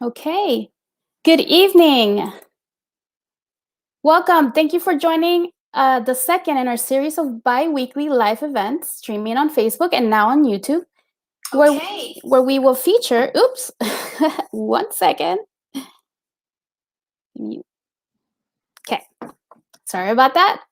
Okay. Good evening. Welcome. Thank you for joining the second in our series of bi-weekly live events streaming on Facebook and now on YouTube, where we will feature, oops, one second. Okay. Sorry about that.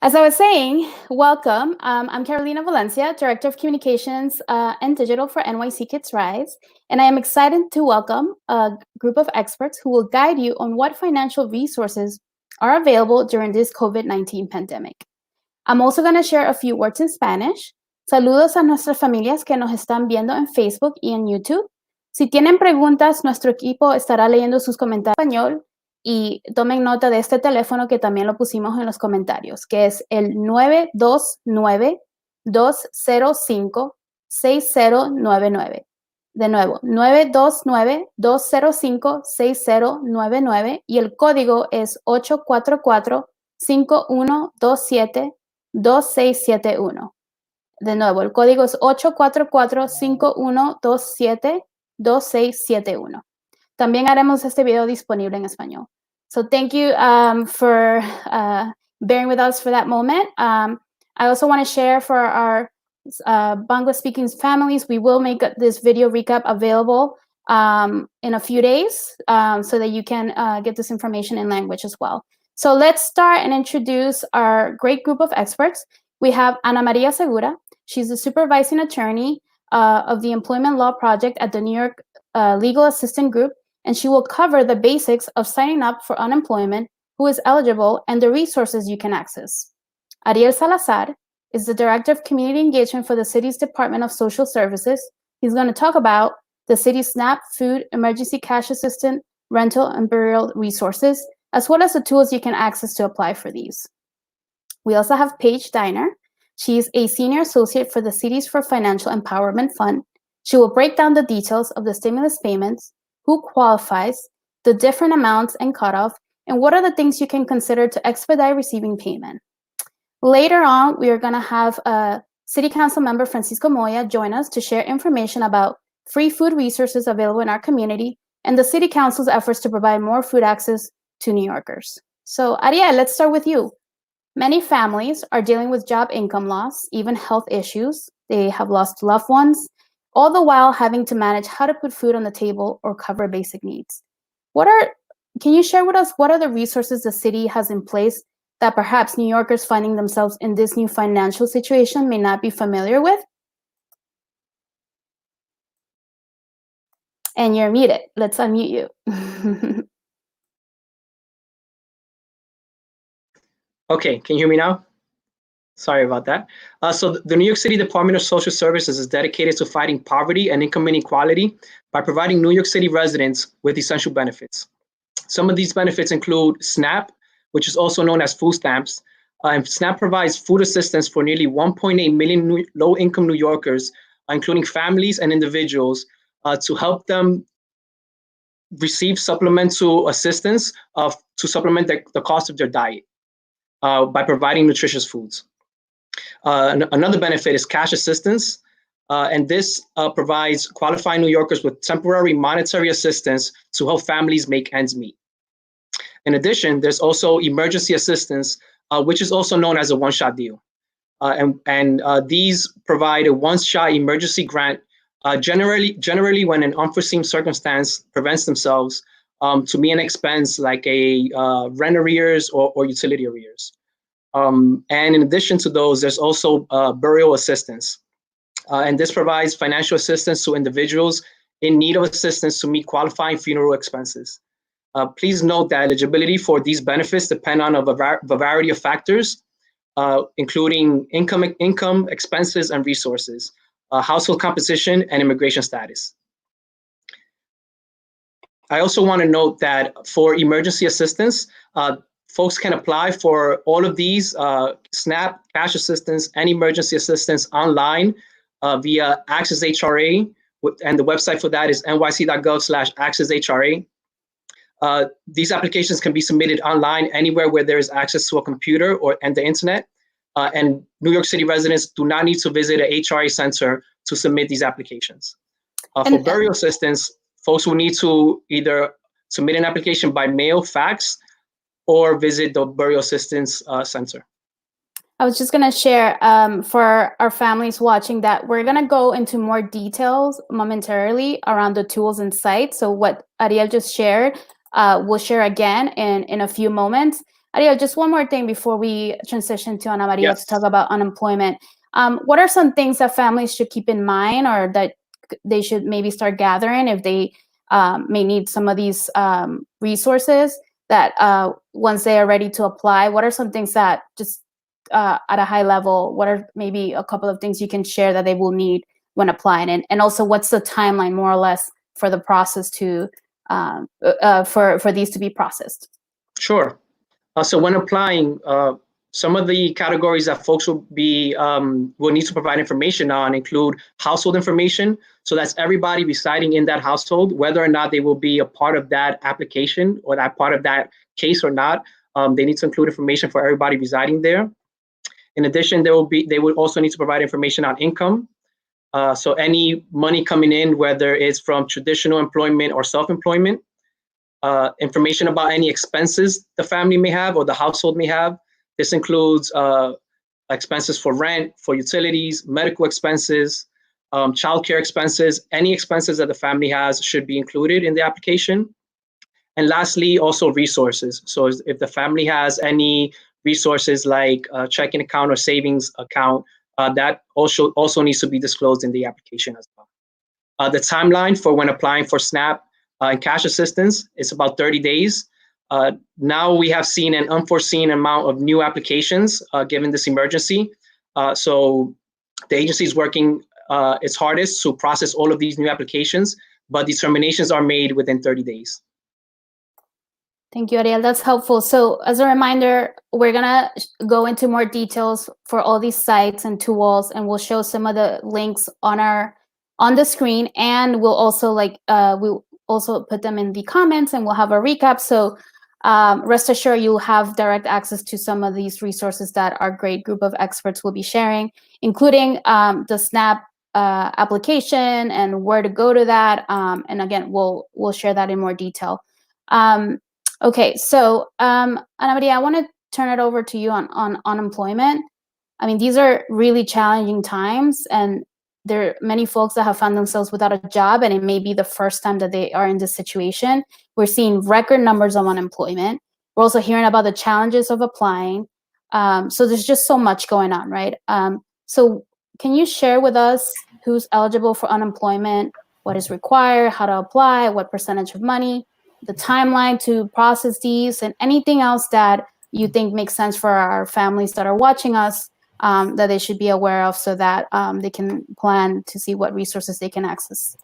As I was saying, welcome. I'm Carolina Valencia, Director of Communications and Digital for NYC Kids Rise, and I am excited to welcome a group of experts who will guide you on what financial resources are available during this COVID-19 pandemic. I'm also going to share a few words in Spanish. Saludos a nuestras familias que nos están viendo en Facebook y en YouTube. Si tienen preguntas, nuestro equipo estará leyendo sus comentarios en español. Y tomen nota de este teléfono que también lo pusimos en los comentarios, que es el 929-205-6099. De nuevo, 929-205-6099 y el código es 844-5127-2671. De nuevo, el código es 844-5127-2671. También haremos este video disponible en español. So thank you for bearing with us for that moment. I also want to share for our Bangla-speaking families, we will make this video recap available in a few days so that you can get this information in language as well. So let's start and introduce our great group of experts. We have Ana Maria Segura. She's the supervising attorney of the Employment Law Project at the New York Legal Assistant Group, and she will cover the basics of signing up for unemployment, who is eligible, and the resources you can access. Ariel Salazar is the Director of Community Engagement for the city's Department of Social Services. He's going to talk about the city's SNAP, food, emergency cash assistance, rental, and burial resources, as well as the tools you can access to apply for these. We also have Paige Diner. She's a Senior Associate for the Cities for Financial Empowerment Fund. She will break down the details of the stimulus payments, who qualifies, the different amounts and cutoff, and what are the things you can consider to expedite receiving payment. Later on, we are going to have City Council member Francisco Moya join us to share information about free food resources available in our community and the City Council's efforts to provide more food access to New Yorkers. So, Ariel, let's start with you. Many families are dealing with job income loss, even health issues. They have lost loved ones, all the while having to manage how to put food on the table or cover basic needs. Can you share with us what are the resources the city has in place that perhaps New Yorkers finding themselves in this new financial situation may not be familiar with? And you're muted. Let's unmute you. Okay, can you hear me now? Sorry about that. So the New York City Department of Social Services is dedicated to fighting poverty and income inequality by providing New York City residents with essential benefits. Some of these benefits include SNAP, which is also known as food stamps. And SNAP provides food assistance for nearly 1.8 million low-income New Yorkers, including families and individuals, to help them receive supplemental assistance to supplement the cost of their diet by providing nutritious foods. Another benefit is cash assistance, and this provides qualified New Yorkers with temporary monetary assistance to help families make ends meet. In addition, there's also emergency assistance, which is also known as a one-shot deal. These provide a one-shot emergency grant, generally when an unforeseen circumstance prevents themselves to meet an expense like a rent arrears or utility arrears. And in addition to those, there's also burial assistance. And this provides financial assistance to individuals in need of assistance to meet qualifying funeral expenses. Please note that eligibility for these benefits depend on a variety of factors, including income, expenses, and resources, household composition, and immigration status. I also want to note that for emergency assistance, folks can apply for all of these SNAP, cash assistance, and emergency assistance online via Access HRA, and the website for that is nyc.gov/accesshra. These applications can be submitted online anywhere where there is access to a computer and the internet. And New York City residents do not need to visit a HRA center to submit these applications. For burial assistance, folks will need to either submit an application by mail, fax, or visit the Burial Assistance Center. I was just going to share for our families watching that we're going to go into more details momentarily around the tools and sites. So what Ariel just shared, we'll share again in a few moments. Ariel, just one more thing before we transition to Ana Maria to talk about unemployment. What are some things that families should keep in mind or that they should maybe start gathering if they may need some of these resources that once they are ready to apply? What are some things that just at a high level, what are maybe a couple of things you can share that they will need when applying? And also, what's the timeline more or less for the process to for these to be processed? Sure. So when applying, some of the categories that folks will need to provide information on include household information. So that's everybody residing in that household, whether or not they will be a part of that application or that part of that case or not. They need to include information for everybody residing there. In addition, they would also need to provide information on income. So any money coming in, whether it's from traditional employment or self-employment, information about any expenses the family may have or the household may have. This includes expenses for rent, for utilities, medical expenses, childcare expenses. Any expenses that the family has should be included in the application. And lastly, also resources. So if the family has any resources like a checking account or savings account, that also needs to be disclosed in the application as well. The timeline for when applying for SNAP and cash assistance is about 30 days. Now we have seen an unforeseen amount of new applications given this emergency. So the agency is working its hardest to process all of these new applications, but determinations are made within 30 days. Thank you, Ariel. That's helpful. So as a reminder, we're going to go into more details for all these sites and tools, and we'll show some of the links on the screen, and we'll also we'll also put them in the comments, and we'll have a recap. So rest assured you'll have direct access to some of these resources that our great group of experts will be sharing, including the SNAP application and where to go to that. And again, we'll share that in more detail. Okay, so Ana Maria, I want to turn it over to you on unemployment. I mean, these are really challenging times, and there are many folks that have found themselves without a job, and it may be the first time that they are in this situation. We're seeing record numbers of unemployment. We're also hearing about the challenges of applying. So there's just so much going on, right? So can you share with us who's eligible for unemployment, what is required, how to apply, what percentage of money, the timeline to process these, and anything else that you think makes sense for our families that are watching us that they should be aware of so that they can plan to see what resources they can access?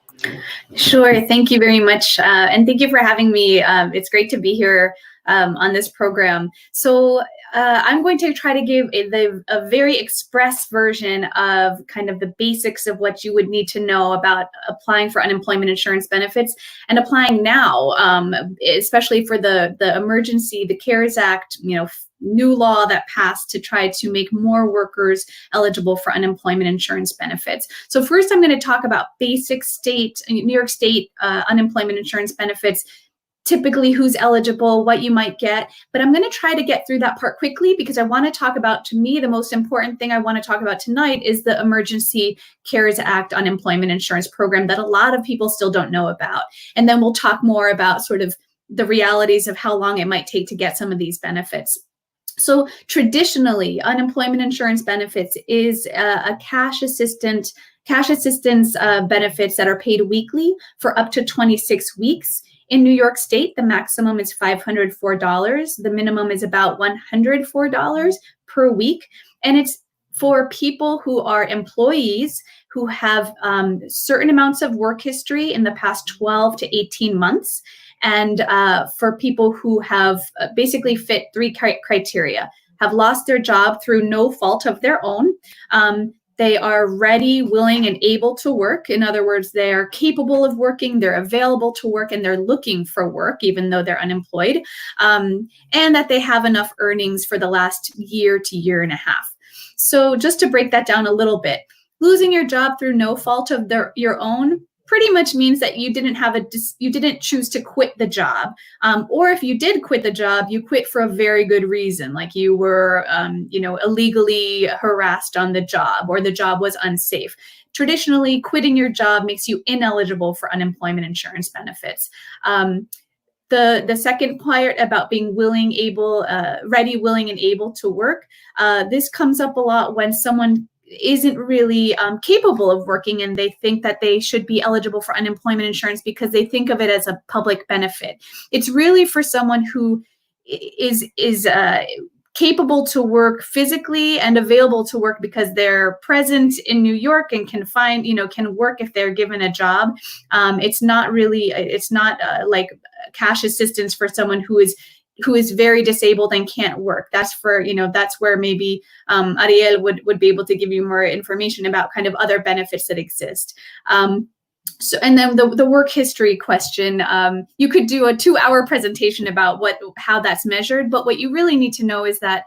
Sure. Thank you very much. And thank you for having me. It's great to be here on this program. So I'm going to try to give a very express version of kind of the basics of what you would need to know about applying for unemployment insurance benefits and applying now, especially for the emergency, the CARES Act, new law that passed to try to make more workers eligible for unemployment insurance benefits. So first, I'm going to talk about basic New York State unemployment insurance benefits, typically who's eligible, what you might get. But I'm going to try to get through that part quickly because I want to talk about, to me, the most important thing I want to talk about tonight is the Emergency CARES Act unemployment insurance program that a lot of people still don't know about. And then we'll talk more about sort of the realities of how long it might take to get some of these benefits. So traditionally, unemployment insurance benefits is a cash assistance benefits that are paid weekly for up to 26 weeks. In New York State, the maximum is $504. The minimum is about $104 per week. And it's for people who are employees who have certain amounts of work history in the past 12 to 18 months. And for people who have basically fit three criteria, have lost their job through no fault of their own. They are ready, willing, and able to work. In other words, they're capable of working, they're available to work, and they're looking for work, even though they're unemployed, and that they have enough earnings for the last year to year and a half. So just to break that down a little bit, losing your job through no fault of your own, pretty much means that you didn't choose to quit the job. Or if you did quit the job, you quit for a very good reason, like you were, illegally harassed on the job, or the job was unsafe. Traditionally, quitting your job makes you ineligible for unemployment insurance benefits. The second part about being ready, willing, and able to work, this comes up a lot when someone isn't really capable of working, and they think that they should be eligible for unemployment insurance because they think of it as a public benefit. It's really for someone who is capable to work physically and available to work because they're present in New York and can work if they're given a job. It's not like cash assistance for someone who is very disabled and can't work. That's where maybe Ariel would be able to give you more information about kind of other benefits that exist. And then the work history question, you could do a 2-hour presentation about how that's measured, but what you really need to know is that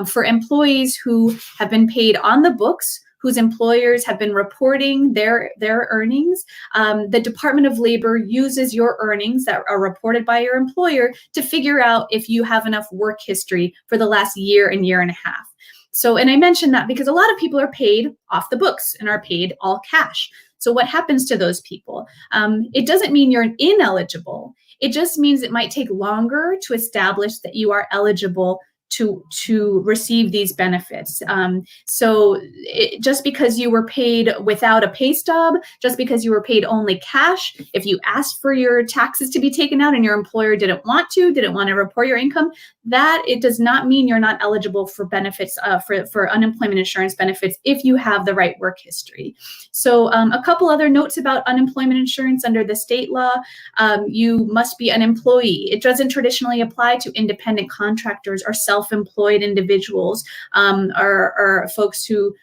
for employees who have been paid on the books, whose employers have been reporting their earnings, the Department of Labor uses your earnings that are reported by your employer to figure out if you have enough work history for the last year and a half. So, and I mentioned that because a lot of people are paid off the books and are paid all cash. So what happens to those people? It doesn't mean you're ineligible. It just means it might take longer to establish that you are eligible to receive these benefits. Just because you were paid without a pay stub, just because you were paid only cash, if you asked for your taxes to be taken out and your employer didn't want to report your income, that it does not mean you're not eligible for benefits, for unemployment insurance benefits if you have the right work history. So a couple other notes about unemployment insurance under the state law. You must be an employee. It doesn't traditionally apply to independent contractors or self-employed individuals, or folks who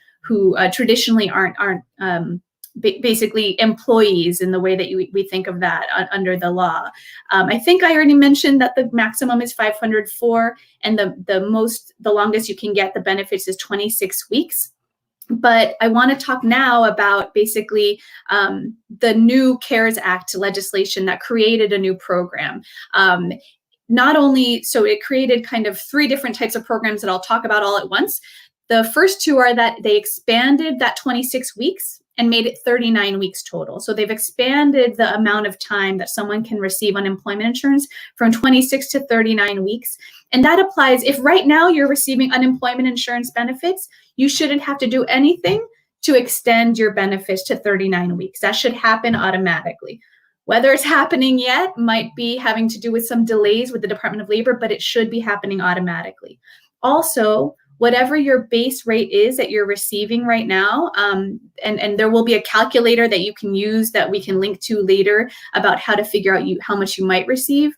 traditionally aren't basically employees in the way that we think of that under the law. I think I already mentioned that the maximum is 504, and the longest you can get the benefits is 26 weeks. But I want to talk now about basically the new CARES Act legislation that created a new program. So it created kind of 3 different types of programs that I'll talk about all at once. The first 2 are that they expanded that 26 weeks and made it 39 weeks total. So they've expanded the amount of time that someone can receive unemployment insurance from 26 to 39 weeks. And that applies if right now you're receiving unemployment insurance benefits, you shouldn't have to do anything to extend your benefits to 39 weeks. That should happen automatically. Whether it's happening yet might be having to do with some delays with the Department of Labor, but it should be happening automatically. Also, whatever your base rate is that you're receiving right now, and there will be a calculator that you can use that we can link to later about how to figure out how much you might receive.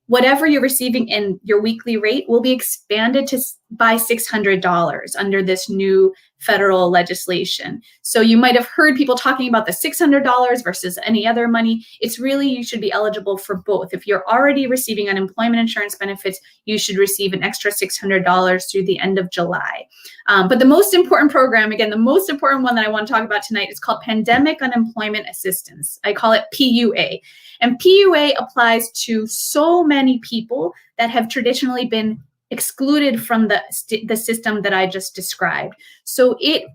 Whatever you're receiving in your weekly rate will be expanded by $600 under this new federal legislation. So you might have heard people talking about the $600 versus any other money. It's really, you should be eligible for both. If you're already receiving unemployment insurance benefits, you should receive an extra $600 through the end of July. But the most important program, again, the most important one that I want to talk about tonight is called Pandemic Unemployment Assistance. I call it PUA. And PUA applies to so many people that have traditionally been excluded from the system that I just described. So it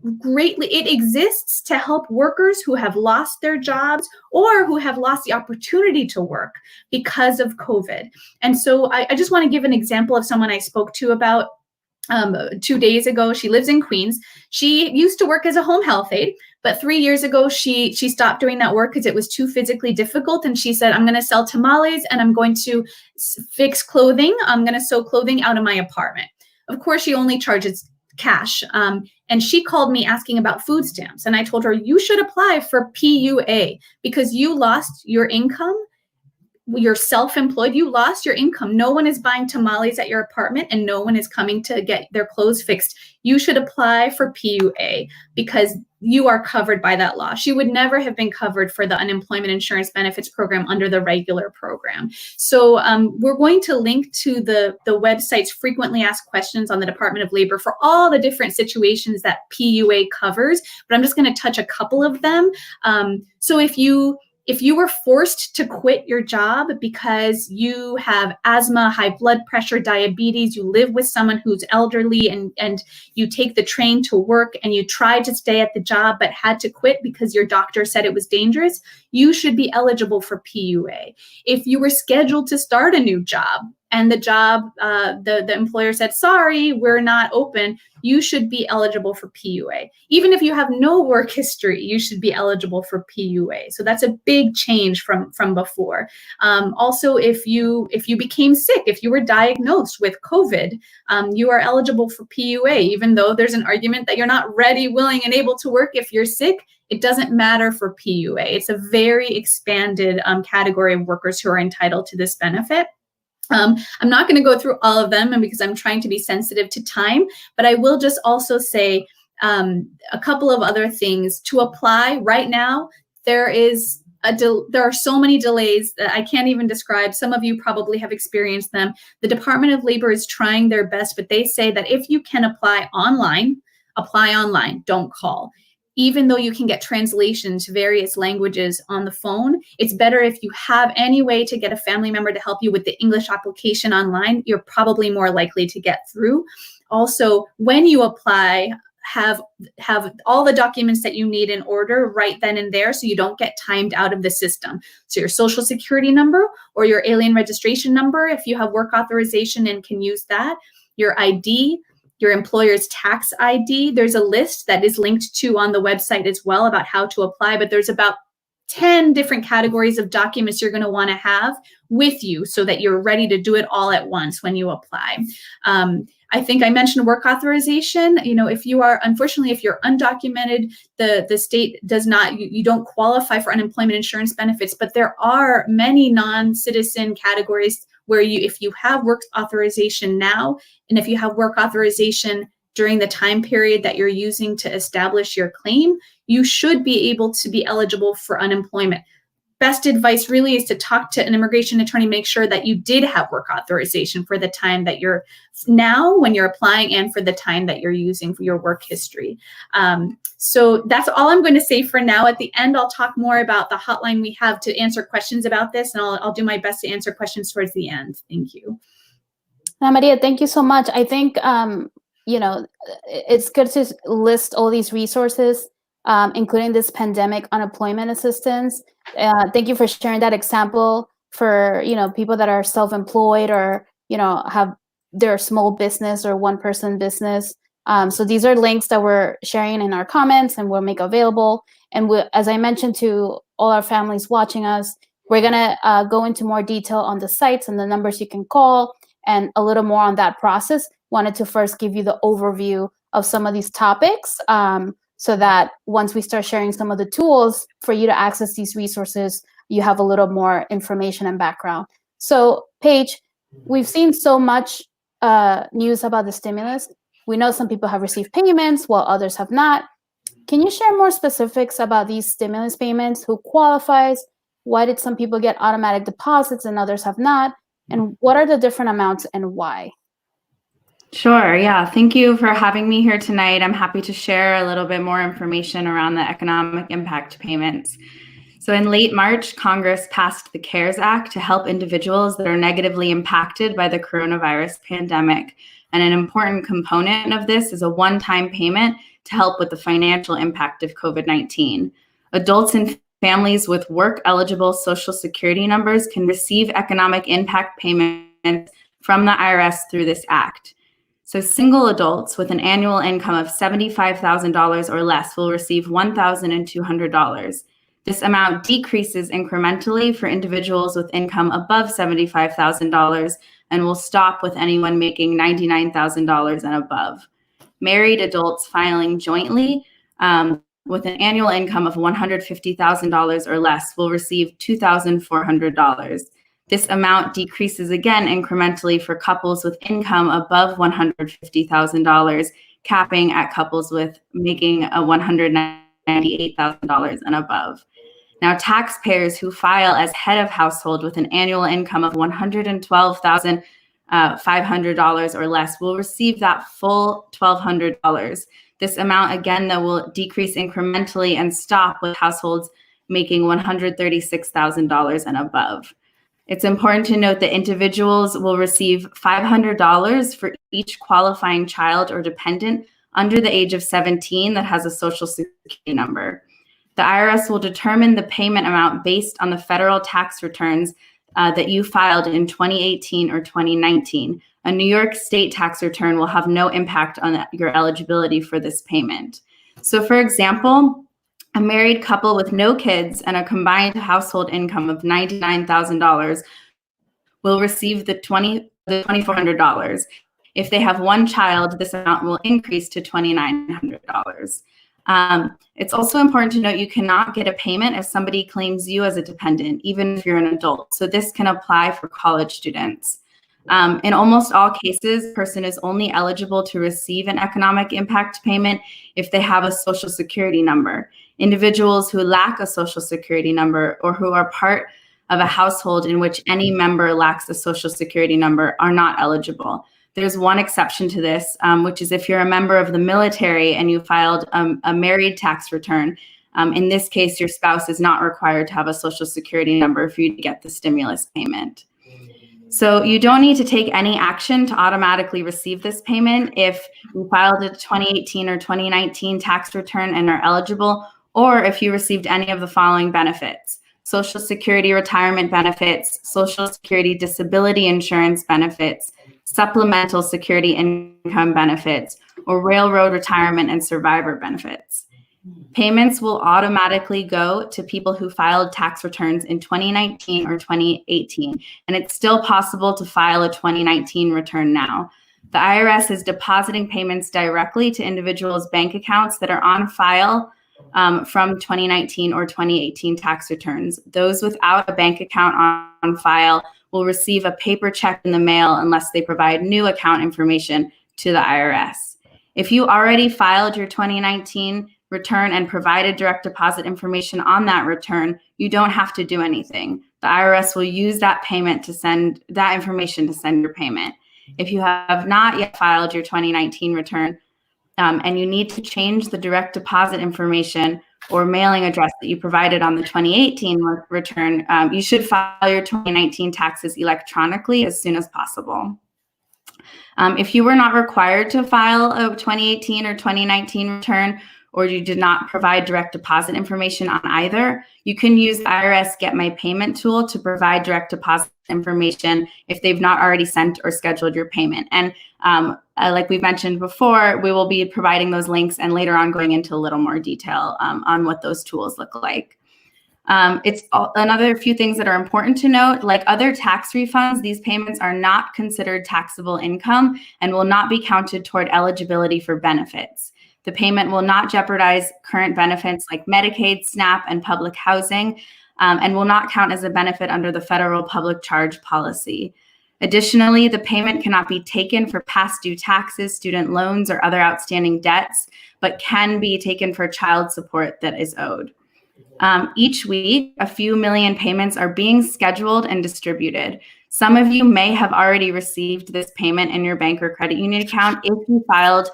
exists to help workers who have lost their jobs or who have lost the opportunity to work because of COVID. And so I just want to give an example of someone I spoke to about 2 days ago. She lives in Queens. She used to work as a home health aide, but 3 years ago, she stopped doing that work because it was too physically difficult. And she said, I'm going to sell tamales and I'm going to fix clothing. I'm going to sew clothing out of my apartment. Of course, she only charges cash. And she called me asking about food stamps. And I told her, you should apply for PUA because you lost your income you're self-employed, you lost your income. No one is buying tamales at your apartment and no one is coming to get their clothes fixed. You should apply for PUA because you are covered by that loss. You would never have been covered for the unemployment insurance benefits program under the regular program. So we're going to link to the website's frequently asked questions on the Department of Labor for all the different situations that PUA covers, but I'm just going to touch a couple of them. So if you were forced to quit your job because you have asthma, high blood pressure, diabetes, you live with someone who's elderly, and you take the train to work and you tried to stay at the job but had to quit because your doctor said it was dangerous, you should be eligible for PUA. If you were scheduled to start a new job and the job, the employer said, sorry, we're not open, you should be eligible for PUA. Even if you have no work history, you should be eligible for PUA. So that's a big change from before. Also, if you became sick, if you were diagnosed with COVID, you are eligible for PUA, even though there's an argument that you're not ready, willing, and able to work if you're sick. It doesn't matter for PUA. It's a very expanded category of workers who are entitled to this benefit. I'm not going to go through all of them, and because I'm trying to be sensitive to time, but I will just also say a couple of other things. To apply right now, there are so many delays that I can't even describe. Some of you probably have experienced them. The Department of Labor is trying their best, but they say that if you can apply online, don't call. Even though you can get translation to various languages on the phone, it's better if you have any way to get a family member to help you with the English application online. You're probably more likely to get through. Also, when you apply, have all the documents that you need in order right then and there so you don't get timed out of the system. So your social security number or your alien registration number, if you have work authorization and can use that, your ID, your employer's tax ID. There's a list that is linked to on the website as well about how to apply, but there's about 10 different categories of documents you're going to want to have with you so that you're ready to do it all at once when you apply. I think I mentioned work authorization. If you're undocumented, the state does not, you don't qualify for unemployment insurance benefits, but there are many non-citizen categories where if you have work authorization now, and if you have work authorization during the time period that you're using to establish your claim, you should be able to be eligible for unemployment. Best advice really is to talk to an immigration attorney, make sure that you did have work authorization for the time that you're now when you're applying and for the time that you're using for your work history. So that's all I'm going to say for now. At the end, I'll talk more about the hotline we have to answer questions about this, and I'll do my best to answer questions towards the end. Thank you. Maria, thank you so much. I think, it's good to list all these resources, including this pandemic unemployment assistance. Thank you for sharing that example for, people that are self-employed or, have their small business or one-person business. So these are links that we're sharing in our comments and we'll make available. And as I mentioned to all our families watching us, we're going to go into more detail on the sites and the numbers you can call and a little more on that process. Wanted to first give you the overview of some of these topics so that once we start sharing some of the tools for you to access these resources, you have a little more information and background. So Paige, we've seen so much news about the stimulus. We know some people have received payments while others have not. Can you share more specifics about these stimulus payments? Who qualifies? Why did some people get automatic deposits and others have not? And what are the different amounts and why? Sure. Yeah. Thank you for having me here tonight. I'm happy to share a little bit more information around the economic impact payments. So in late March, Congress passed the CARES Act to help individuals that are negatively impacted by the coronavirus pandemic. And an important component of this is a one-time payment to help with the financial impact of COVID-19. Adults and families with work-eligible Social Security numbers can receive economic impact payments from the IRS through this act. So single adults with an annual income of $75,000 or less will receive $1,200. This amount decreases incrementally for individuals with income above $75,000 and will stop with anyone making $99,000 and above. Married adults filing jointly with an annual income of $150,000 or less will receive $2,400. This amount decreases again incrementally for couples with income above $150,000, capping at couples with making a $198,000 and above. Now, taxpayers who file as head of household with an annual income of $112,500 or less will receive that full $1,200. This amount, again, though, will decrease incrementally and stop with households making $136,000 and above. It's important to note that individuals will receive $500 for each qualifying child or dependent under the age of 17 that has a Social Security number. The IRS will determine the payment amount based on the federal tax returns that you filed in 2018 or 2019. A New York state tax return will have no impact on your eligibility for this payment. So, for example, a married couple with no kids and a combined household income of $99,000 will receive the $2,400. If they have one child, this amount will increase to $2,900. It's also important to note you cannot get a payment if somebody claims you as a dependent, even if you're an adult. So this can apply for college students. In almost all cases, a person is only eligible to receive an economic impact payment if they have a Social Security number. Individuals who lack a Social Security number or who are part of a household in which any member lacks a Social Security number are not eligible. There's one exception to this, which is if you're a member of the military and you filed a married tax return. In this case, your spouse is not required to have a Social Security number for you to get the stimulus payment. So you don't need to take any action to automatically receive this payment if you filed a 2018 or 2019 tax return and are eligible, or if you received any of the following benefits: Social Security retirement benefits, Social Security disability insurance benefits, supplemental security income benefits, or railroad retirement and survivor benefits. Payments will automatically go to people who filed tax returns in 2019 or 2018, and it's still possible to file a 2019 return now. The IRS is depositing payments directly to individuals' bank accounts that are on file from 2019 or 2018 tax returns. Those without a bank account on file will receive a paper check in the mail unless they provide new account information to the IRS. If you already filed your 2019 return and provided direct deposit information on that return, you don't have to do anything. The IRS will use that payment to send that information to send your payment. If you have not yet filed your 2019 return and you need to change the direct deposit information or mailing address that you provided on the 2018 return, you should file your 2019 taxes electronically as soon as possible. If you were not required to file a 2018 or 2019 return, or you did not provide direct deposit information on either, you can use the IRS Get My Payment tool to provide direct deposit information if they've not already sent or scheduled your payment. And like we've mentioned before, we will be providing those links and later on going into a little more detail on what those tools look like. It's another few things that are important to note. Like other tax refunds, these payments are not considered taxable income and will not be counted toward eligibility for benefits. The payment will not jeopardize current benefits like Medicaid, SNAP, and public housing, and will not count as a benefit under the federal public charge policy. Additionally, the payment cannot be taken for past due taxes, student loans, or other outstanding debts, but can be taken for child support that is owed. Each week, a few million payments are being scheduled and distributed. Some of you may have already received this payment in your bank or credit union account if you filed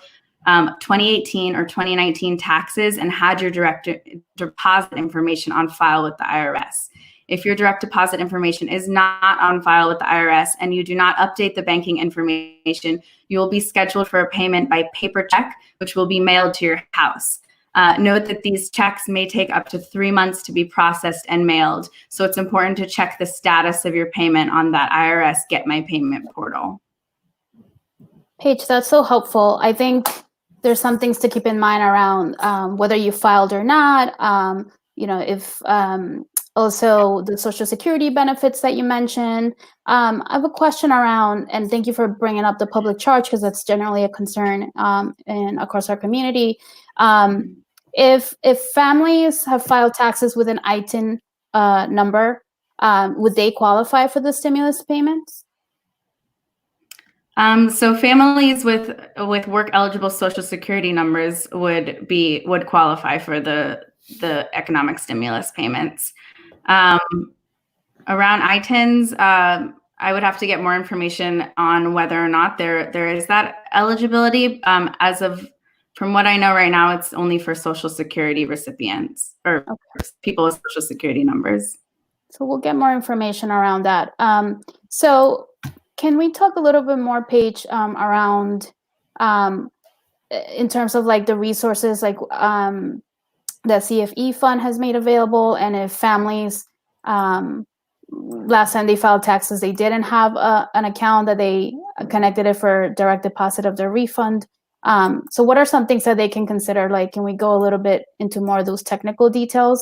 2018 or 2019 taxes and had your direct deposit information on file with the IRS. If your direct deposit information is not on file with the IRS and you do not update the banking information, you will be scheduled for a payment by paper check, which will be mailed to your house. Note that these checks may take up to 3 months to be processed and mailed, so it's important to check the status of your payment on that IRS Get My Payment portal. Paige, that's so helpful. I think there's some things to keep in mind around whether you filed or not. If also the Social Security benefits that you mentioned. I have a question around, and thank you for bringing up the public charge because that's generally a concern across our community. If families have filed taxes with an ITIN number, would they qualify for the stimulus payments? So families with work eligible Social Security numbers would qualify for the economic stimulus payments. Around ITINs, I would have to get more information on whether or not there is that eligibility. From what I know right now, it's only for Social Security recipients or people with Social Security numbers. So we'll get more information around that. So can we talk a little bit more, Paige, around in terms of like the resources like that CFE fund has made available, and if families last time they filed taxes, they didn't have an account that they connected it for direct deposit of their refund. So what are some things that they can consider? Like, can we go a little bit into more of those technical details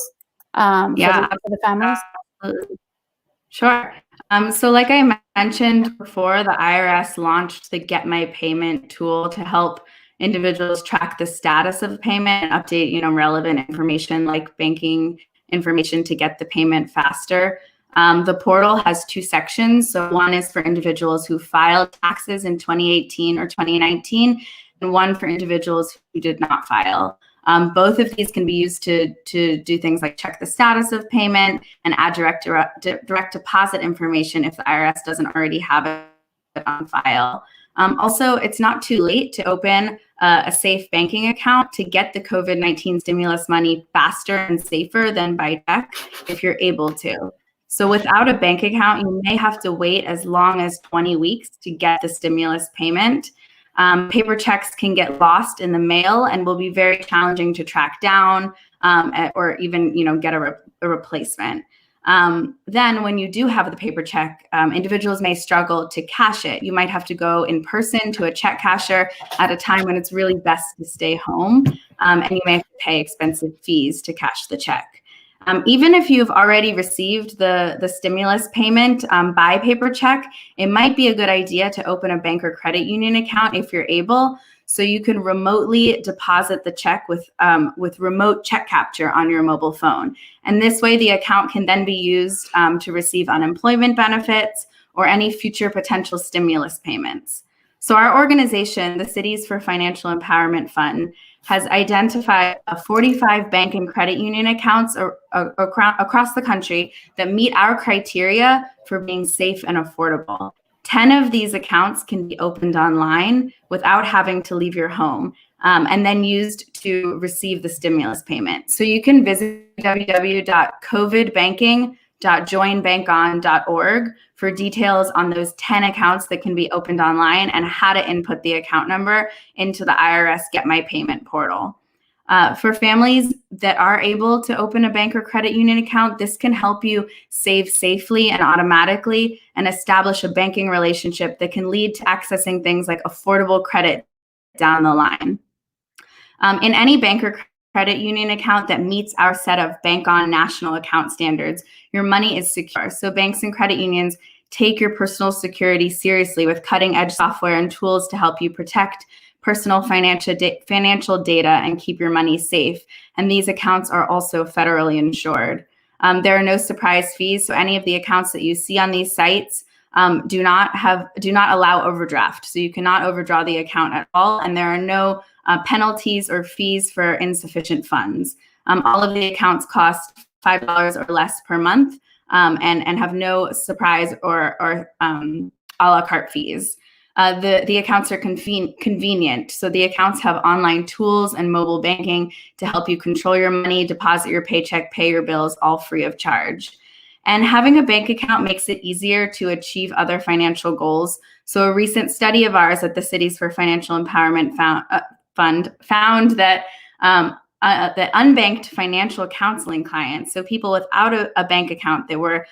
for the families? Sure. So like I mentioned before, the IRS launched the Get My Payment tool to help individuals track the status of the payment and update, relevant information like banking information to get the payment faster. The portal has two sections. So one is for individuals who filed taxes in 2018 or 2019, and one for individuals who did not file. Both of these can be used to do things like check the status of payment and add direct deposit information if the IRS doesn't already have it on file. Also, it's not too late to open a safe banking account to get the COVID-19 stimulus money faster and safer than by check if you're able to. So without a bank account, you may have to wait as long as 20 weeks to get the stimulus payment. Paper checks can get lost in the mail and will be very challenging to track down or even, get a replacement. Then when you do have the paper check, individuals may struggle to cash it. You might have to go in person to a check casher at a time when it's really best to stay home, and you may have to pay expensive fees to cash the check. Even if you've already received the stimulus payment by paper check, it might be a good idea to open a bank or credit union account if you're able, so you can remotely deposit the check with remote check capture on your mobile phone. And this way, the account can then be used to receive unemployment benefits or any future potential stimulus payments. So our organization, the Cities for Financial Empowerment Fund, has identified 45 bank and credit union accounts across the country that meet our criteria for being safe and affordable. 10 of these accounts can be opened online without having to leave your home, and then used to receive the stimulus payment. So you can visit www.covidbanking.joinbankon.org for details on those 10 accounts that can be opened online and how to input the account number into the IRS Get My Payment portal. For families that are able to open a bank or credit union account, this can help you save safely and automatically and establish a banking relationship that can lead to accessing things like affordable credit down the line. In any bank or credit union account that meets our set of Bank On national account standards, your money is secure. So banks and credit unions take your personal security seriously with cutting-edge software and tools to help you protect personal financial data and keep your money safe. And these accounts are also federally insured. There are no surprise fees, so any of the accounts that you see on these sites do not allow overdraft. So you cannot overdraw the account at all, and there are no penalties or fees for insufficient funds. All of the accounts cost $5 or less per month, and have no surprise or a la carte fees. The accounts are convenient. So the accounts have online tools and mobile banking to help you control your money, deposit your paycheck, pay your bills, all free of charge. And having a bank account makes it easier to achieve other financial goals. So a recent study of ours at the Cities for Financial Empowerment Fund found that that unbanked financial counseling clients, so people without a bank account that were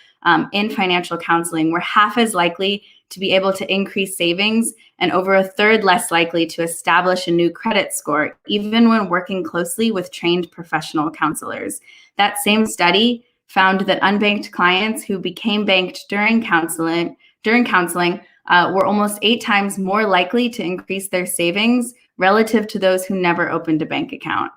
in financial counseling, were half as likely to be able to increase savings and over a third less likely to establish a new credit score, even when working closely with trained professional counselors. That same study found that unbanked clients who became banked during counseling were almost 8 times more likely to increase their savings relative to those who never opened a bank account.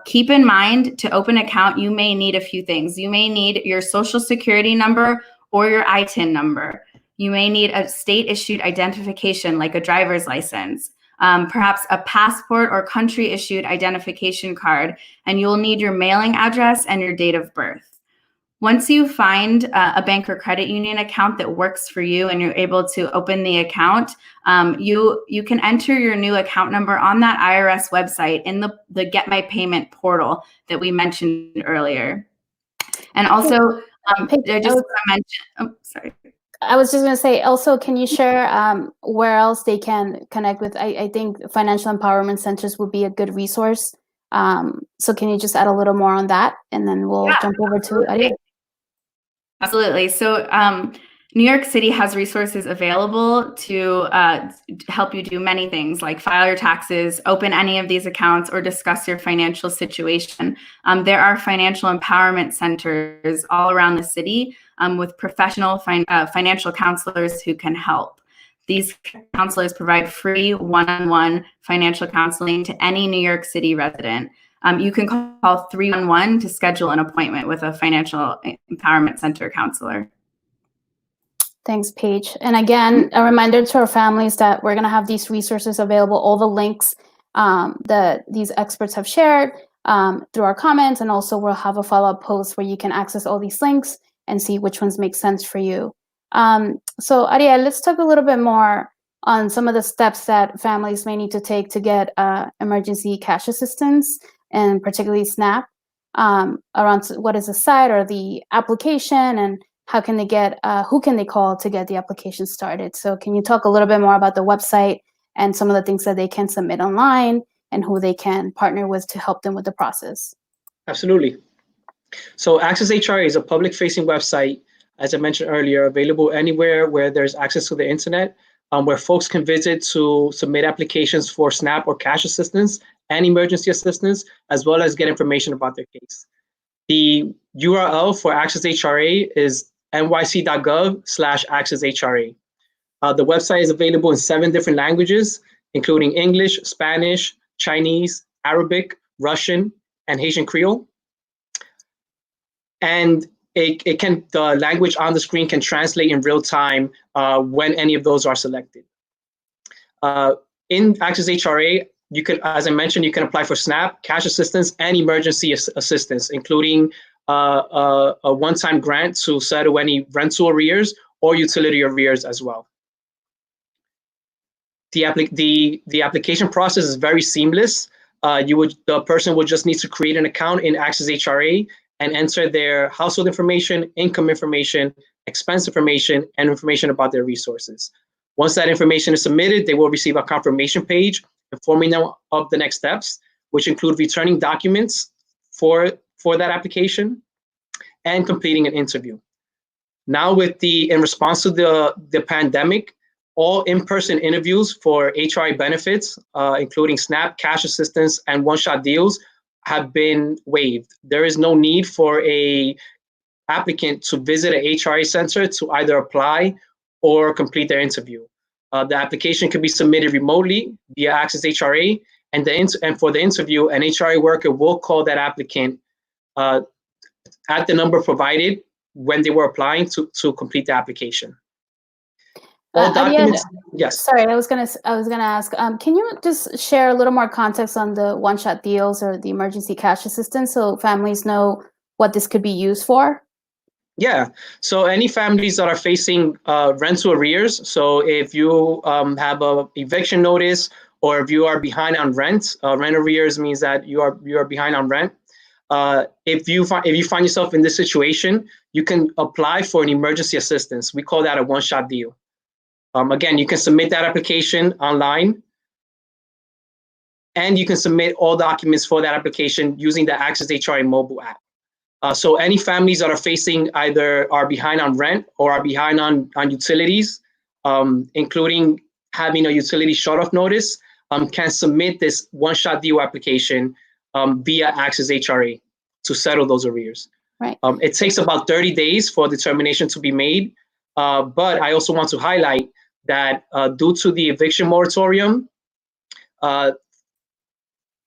Keep in mind, to open an account, you may need a few things. You may need your social security number or your ITIN number. You may need a state-issued identification like a driver's license, perhaps a passport or country-issued identification card, and you'll need your mailing address and your date of birth. Once you find a bank or credit union account that works for you and you're able to open the account, you can enter your new account number on that IRS website in the Get My Payment portal that we mentioned earlier. And also, I was just going to say, also, can you share where else they can connect with? I think financial empowerment centers would be a good resource. So can you just add a little more on that? And then we'll jump over to Ariel. Absolutely. So New York City has resources available to help you do many things, like file your taxes, open any of these accounts, or discuss your financial situation. There are financial empowerment centers all around the city with professional financial counselors who can help. These counselors provide free one-on-one financial counseling to any New York City resident. You can call 311 to schedule an appointment with a financial empowerment center counselor. Thanks, Paige. And again, a reminder to our families that we're going to have these resources available, all the links that these experts have shared through our comments. And also we'll have a follow-up post where you can access all these links and see which ones make sense for you. So Ariel, let's talk a little bit more on some of the steps that families may need to take to get emergency cash assistance, and particularly SNAP, around what is the site or the application, and how can they get, who can they call to get the application started? So can you talk a little bit more about the website and some of the things that they can submit online and who they can partner with to help them with the process? Absolutely. So Access HRA is a public-facing website, as I mentioned earlier, available anywhere where there's access to the internet, where folks can visit to submit applications for SNAP or cash assistance and emergency assistance, as well as get information about their case. The URL for Access HRA is nyc.gov/accesshra. The website is available in 7 different languages, including English, Spanish, Chinese, Arabic, Russian, and Haitian Creole. And the language on the screen can translate in real time when any of those are selected. In Access HRA, you can, as I mentioned, you can apply for SNAP, cash assistance, and emergency assistance, including a one-time grant to settle any rental arrears or utility arrears as well. The application process is very seamless. The person would just need to create an account in Access HRA and enter their household information, income information, expense information, and information about their resources. Once that information is submitted, they will receive a confirmation page informing them of the next steps, which include returning documents for that application and completing an interview. Now, in response to the pandemic, all in-person interviews for HRA benefits, including SNAP, cash assistance, and one-shot deals, have been waived. There is no need for an applicant to visit a HRA center to either apply or complete their interview. The application can be submitted remotely via Access HRA, and for the interview, an HRA worker will call that applicant at the number provided when they were applying to complete the application. All documents. Yes. Sorry, I was gonna ask. Can you just share a little more context on the one-shot deals or the emergency cash assistance, so families know what this could be used for? Yeah. So any families that are facing rental arrears. So if you have a eviction notice, or if you are behind on rent, rent arrears means that you are behind on rent. If you find yourself in this situation, you can apply for an emergency assistance. We call that a one-shot deal. Again, you can submit that application online, and you can submit all documents for that application using the Access HRA mobile app. So any families that are facing either are behind on rent or are behind on utilities, including having a utility shut-off notice, can submit this one-shot deal application via Access HRA to settle those arrears. Right. It takes about 30 days for determination to be made, but I also want to highlight that due to the eviction moratorium,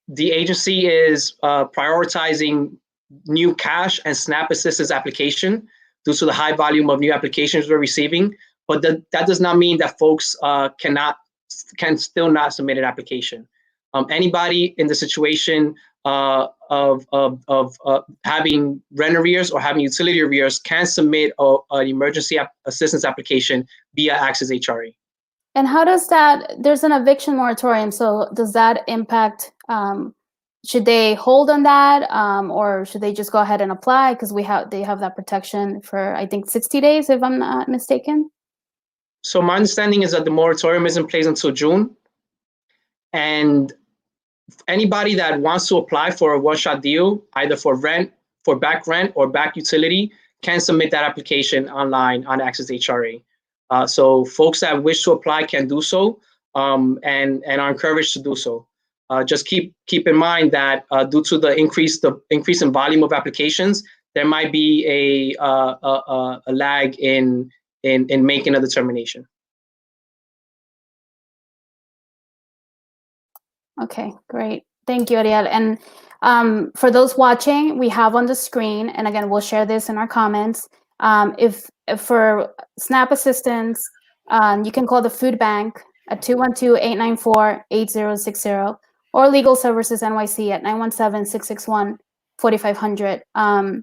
the agency is prioritizing new cash and SNAP assistance application due to the high volume of new applications we're receiving. But that does not mean that folks can still not submit an application. Anybody in the situation of having rent arrears or having utility arrears can submit an emergency assistance application via Access HRA. And how does that, there's an eviction moratorium, so does that impact, should they hold on that, or should they just go ahead and apply? Because they have that protection for, I think, 60 days, if I'm not mistaken. So my understanding is that the moratorium is in place until June. And anybody that wants to apply for a one-shot deal, either for rent, for back rent, or back utility, can submit that application online on Access HRA. So folks that wish to apply can do so, and are encouraged to do so. Just keep in mind that due to the increase in volume of applications, there might be a lag in making a determination. Okay, great. Thank you, Ariel. And for those watching, we have on the screen, and again, we'll share this in our comments. If for SNAP assistance, you can call the food bank at 212-894-8060 or Legal Services NYC at 917-661-4500.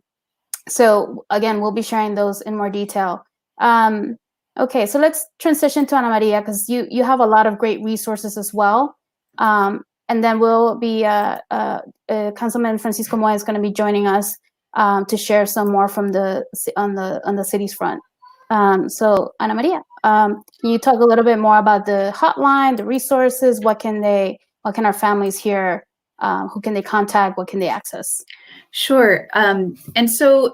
So again, we'll be sharing those in more detail. Okay, so let's transition to Ana Maria, because you have a lot of great resources as well. And then we'll be, Councilman Francisco Moya is going to be joining us to share some more from on the city's front. So Ana Maria, can you talk a little bit more about the hotline, the resources? What can our families hear? Who can they contact? What can they access? Sure. And so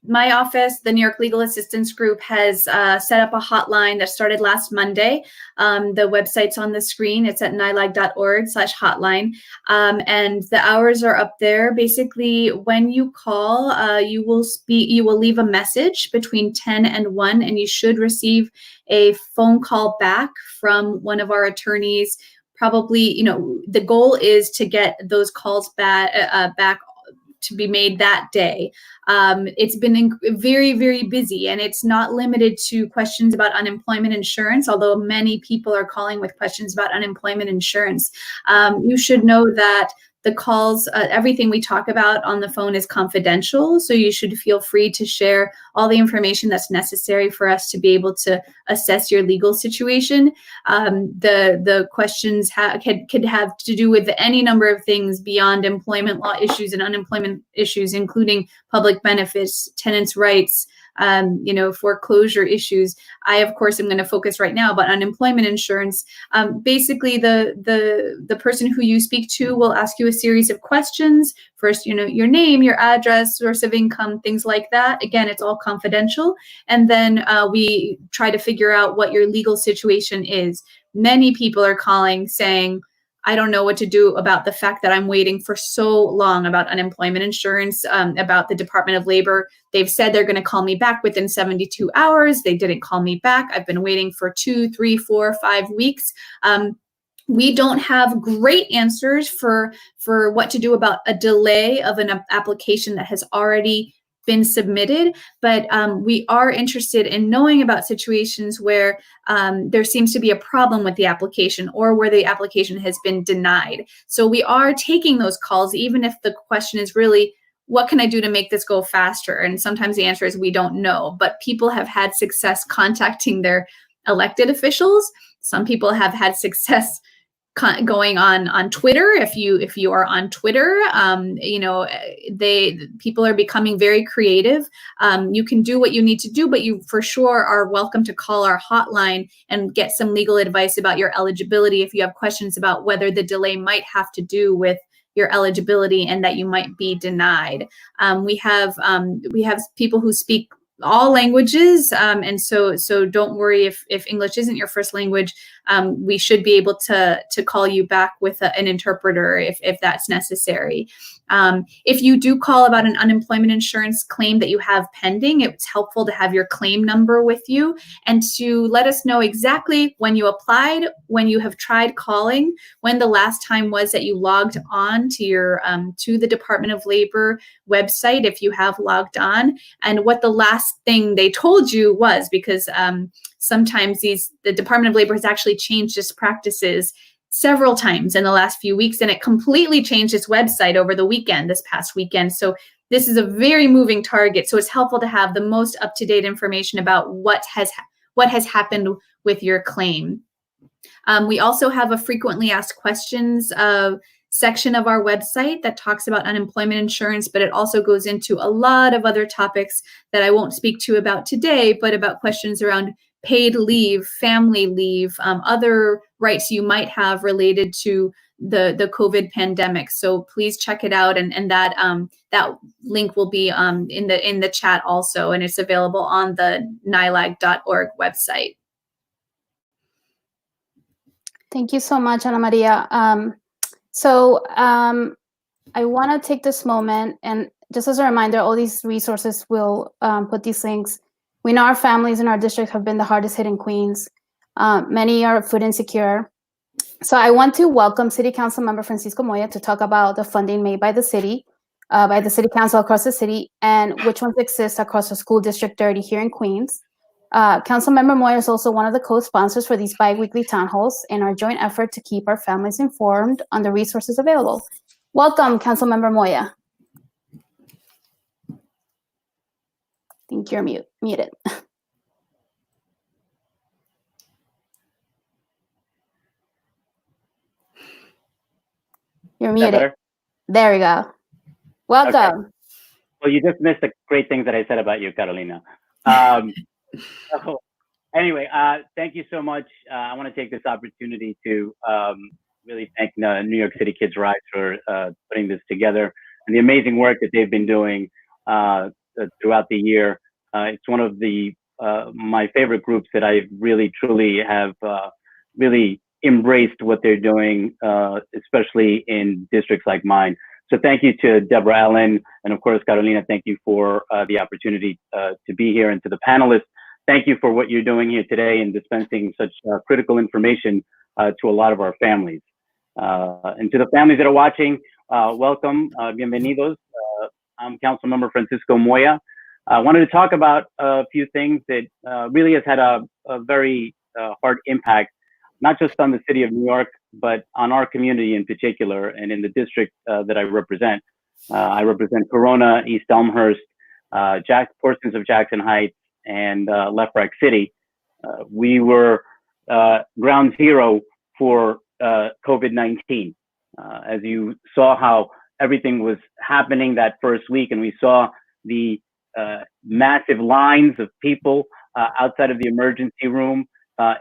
my office, the New York Legal Assistance Group, has set up a hotline that started last Monday. The website's on the screen. It's at nylag.org/hotline. And the hours are up there. Basically, when you call, you will leave a message between 10 and 1, and you should receive a phone call back from one of our attorneys. Probably, the goal is to get those calls back to be made that day. It's been very, very busy, and it's not limited to questions about unemployment insurance, although many people are calling with questions about unemployment insurance. You should know that the calls, everything we talk about on the phone is confidential, so you should feel free to share all the information that's necessary for us to be able to assess your legal situation. The questions could have to do with any number of things beyond employment law issues and unemployment issues, including public benefits, tenants' rights, foreclosure issues. I, of course, am going to focus right now about unemployment insurance. Basically, the person who you speak to will ask you a series of questions. First, your name, your address, source of income, things like that. Again, it's all confidential. And then we try to figure out what your legal situation is. Many people are calling saying, I don't know what to do about the fact that I'm waiting for so long about unemployment insurance, about the Department of Labor. They've said they're going to call me back within 72 hours. They didn't call me back. I've been waiting for 2, 3, 4, 5 weeks. We don't have great answers for what to do about a delay of an application that has already been submitted, but we are interested in knowing about situations where there seems to be a problem with the application or where the application has been denied. So we are taking those calls, even if the question is really, what can I do to make this go faster? And sometimes the answer is we don't know, but people have had success contacting their elected officials. Some people have had success going on Twitter. If you are on Twitter, people are becoming very creative. You can do what you need to do, but you for sure are welcome to call our hotline and get some legal advice about your eligibility if you have questions about whether the delay might have to do with your eligibility and that you might be denied. We have people who speak all languages, and so don't worry if English isn't your first language. We should be able to call you back with an interpreter if that's necessary. If you do call about an unemployment insurance claim that you have pending, it's helpful to have your claim number with you and to let us know exactly when you applied, when you have tried calling, when the last time was that you logged on to your to the Department of Labor website if you have logged on, and what the last thing they told you was, because sometimes the Department of Labor has actually changed its practices several times in the last few weeks, and it completely changed its website over the weekend, this past weekend. So this is a very moving target. So it's helpful to have the most up-to-date information about what has happened with your claim. We also have a frequently asked questions section of our website that talks about unemployment insurance, but it also goes into a lot of other topics that I won't speak to about today, but about questions around paid leave, family leave, other rights you might have related to the COVID pandemic. So please check it out, and that that link will be in the chat also, and it's available on the NILAG.org website. Thank you so much, Ana Maria. I want to take this moment, and just as a reminder, all these resources will put these links. We know our families in our district have been the hardest hit in Queens. Many are food insecure. So I want to welcome City Council Member Francisco Moya to talk about the funding made by the City Council across the city, and which ones exist across the School District 30 here in Queens. Councilmember Moya is also one of the co-sponsors for these bi-weekly town halls in our joint effort to keep our families informed on the resources available. Welcome, Councilmember Moya. I think you're muted. You're muted. Better? There we go. Welcome. Okay. Well, you just missed the great things that I said about you, Carolina. So anyway, thank you so much. I want to take this opportunity to really thank New York City Kids Rise for putting this together and the amazing work that they've been doing throughout the year. It's one of the my favorite groups that I really truly have really embraced what they're doing, especially in districts like mine. So thank you to Deborah Allen, and of course, Carolina, thank you for the opportunity to be here, and to the panelists, thank you for what you're doing here today and dispensing such critical information to a lot of our families. And to the families that are watching, welcome, bienvenidos. I'm Councilmember Francisco Moya. I wanted to talk about a few things that really has had a very hard impact, not just on the city of New York, but on our community in particular, and in the district that I represent. I represent Corona, East Elmhurst, portions of Jackson Heights, and Lefrak City. We were ground zero for COVID-19. As you saw how everything was happening that first week, and we saw the massive lines of people outside of the emergency room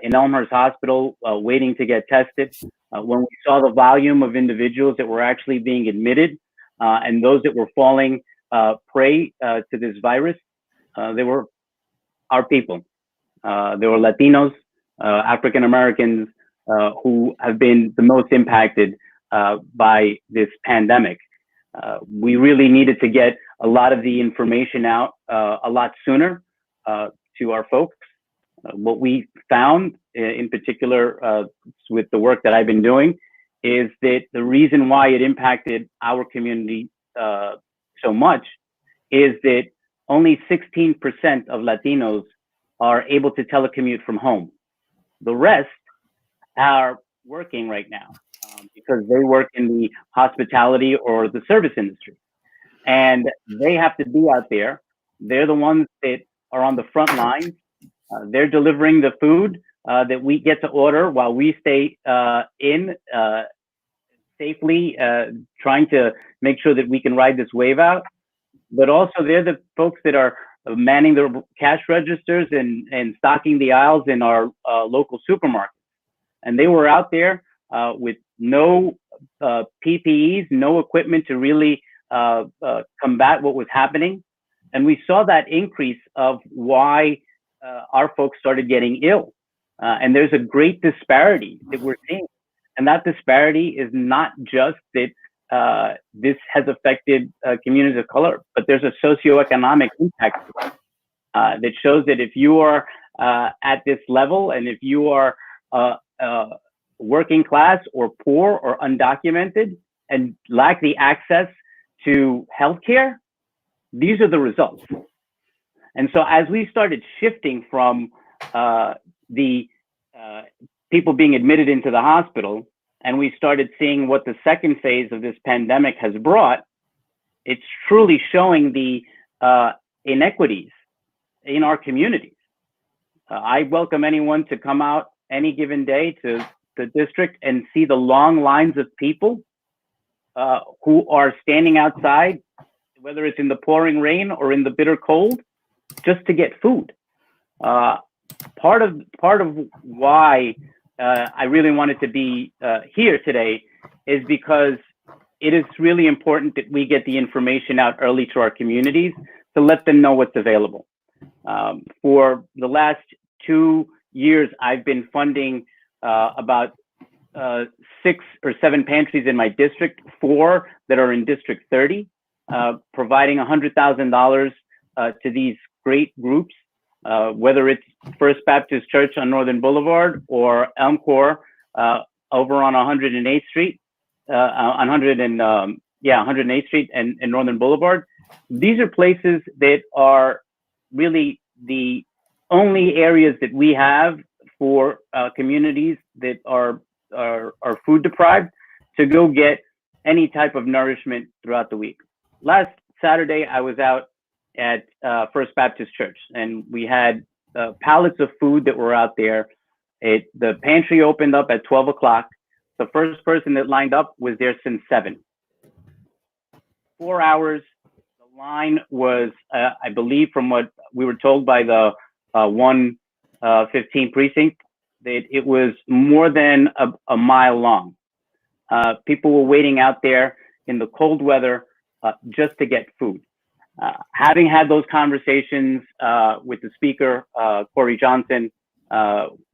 in Elmhurst Hospital waiting to get tested. When we saw the volume of individuals that were actually being admitted and those that were falling prey to this virus, they were our people. They were Latinos, African Americans who have been the most impacted by this pandemic. We really needed to get a lot of the information out a lot sooner to our folks. What we found in particular with the work that I've been doing is that the reason why it impacted our community so much is that only 16% of Latinos are able to telecommute from home. The rest are working right now because they work in the hospitality or the service industry. And they have to be out there. They're the ones that are on the front lines. They're delivering the food that we get to order while we stay in safely, trying to make sure that we can ride this wave out. But also they're the folks that are manning the cash registers and stocking the aisles in our local supermarkets. And they were out there with no PPEs, no equipment to really combat what was happening. And we saw that increase of why our folks started getting ill. And there's a great disparity that we're seeing. And that disparity is not just that this has affected communities of color, but there's a socioeconomic impact that shows that if you are at this level, and if you are working class or poor or undocumented and lack the access to healthcare, these are the results. And so as we started shifting from the people being admitted into the hospital, and we started seeing what the second phase of this pandemic has brought, it's truly showing the inequities in our communities. I welcome anyone to come out any given day to the district and see the long lines of people who are standing outside, whether it's in the pouring rain or in the bitter cold, just to get food. Part of why I really wanted to be here today is because it is really important that we get the information out early to our communities to let them know what's available. For the last 2 years, I've been funding about 6 or 7 pantries in my district, 4 that are in District 30, providing $100,000 to these great groups, whether it's First Baptist Church on Northern Boulevard or Elm Corps over on 108th Street, on 108th Street and Northern Boulevard. These are places that are really the only areas that we have for communities that are food deprived to go get any type of nourishment throughout the week. Last Saturday, I was out at First Baptist Church, and we had pallets of food that were out there. The pantry opened up at 12 o'clock. The first person that lined up was there since 7. 4 hours. The line was, I believe, from what we were told by the 115 precinct, that it was more than a mile long. People were waiting out there in the cold weather just to get food. Having had those conversations with the speaker, Corey Johnson,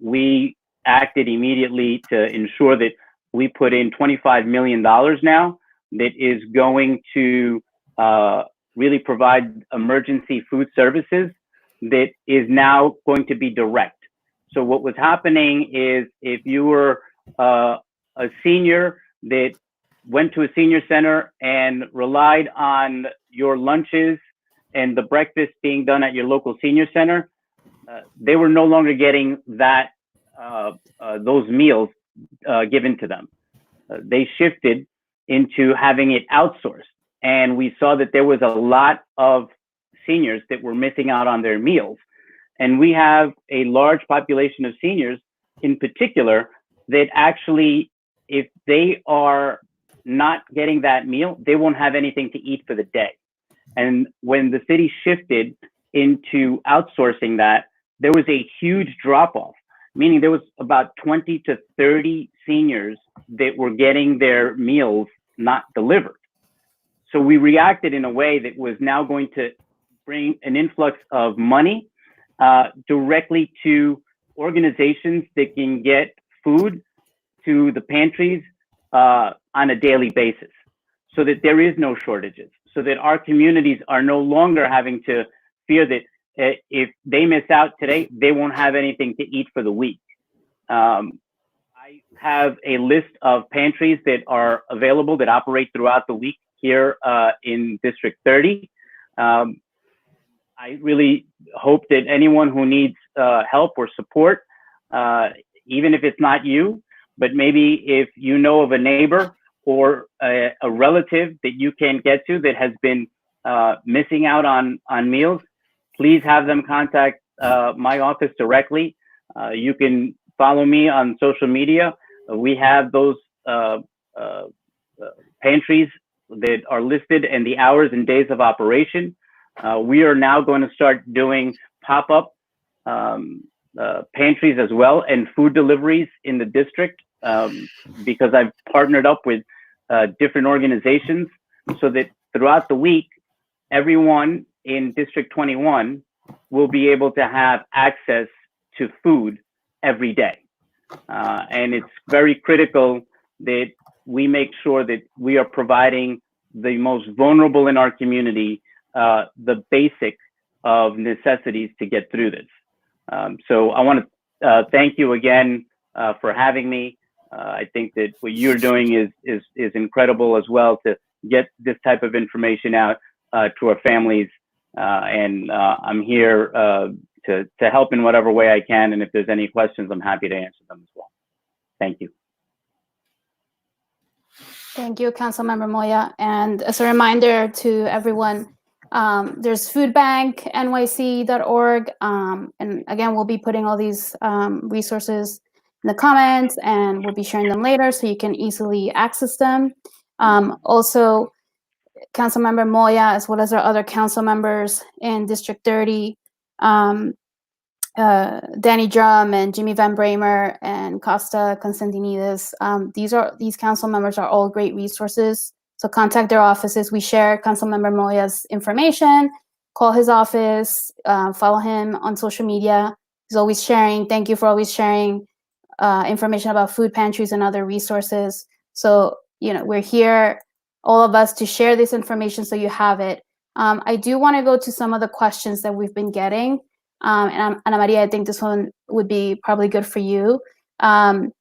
we acted immediately to ensure that we put in $25 million now that is going to really provide emergency food services that is now going to be direct. So what was happening is if you were a senior that went to a senior center and relied on your lunches and the breakfast being done at your local senior center, they were no longer getting that those meals given to them. They shifted into having it outsourced. And we saw that there was a lot of seniors that were missing out on their meals. And we have a large population of seniors in particular that actually, if they are not getting that meal, they won't have anything to eat for the day. And when the city shifted into outsourcing that, there was a huge drop-off, meaning there was about 20 to 30 seniors that were getting their meals not delivered. So we reacted in a way that was now going to bring an influx of money directly to organizations that can get food to the pantries on a daily basis, so that there is no shortages, so that our communities are no longer having to fear that if they miss out today, they won't have anything to eat for the week. I have a list of pantries that are available that operate throughout the week here in District 30. I really hope that anyone who needs help or support, even if it's not you, but maybe if you know of a neighbor or a relative that you can get to that has been missing out on meals, please have them contact my office directly. You can follow me on social media. We have those pantries that are listed and the hours and days of operation. We are now going to start doing pop-up pantries as well, and food deliveries in the district, because I've partnered up with different organizations so that throughout the week, everyone in District 21 will be able to have access to food every day. And it's very critical that we make sure that we are providing the most vulnerable in our community the basic of necessities to get through this. So I want to thank you again for having me. I think that what you're doing is incredible as well, to get this type of information out to our families. And I'm here to help in whatever way I can. And if there's any questions, I'm happy to answer them as well. Thank you. Thank you, Councilmember Moya. And as a reminder to everyone, there's foodbanknyc.org. And again, we'll be putting all these resources in the comments, and we'll be sharing them later so you can easily access them. Also, Councilmember Moya, as well as our other council members in District 30, Danny Drum and Jimmy Van Bramer and Costa Constantinides. These council members are all great resources. So contact their offices. We share Councilmember Moya's information. Call his office. Follow him on social media. He's always sharing. Thank you for always sharing information about food pantries and other resources. So we're here, all of us, to share this information so you have it. I do want to go to some of the questions that we've been getting. And Ana Maria, I think this one would be probably good for you. One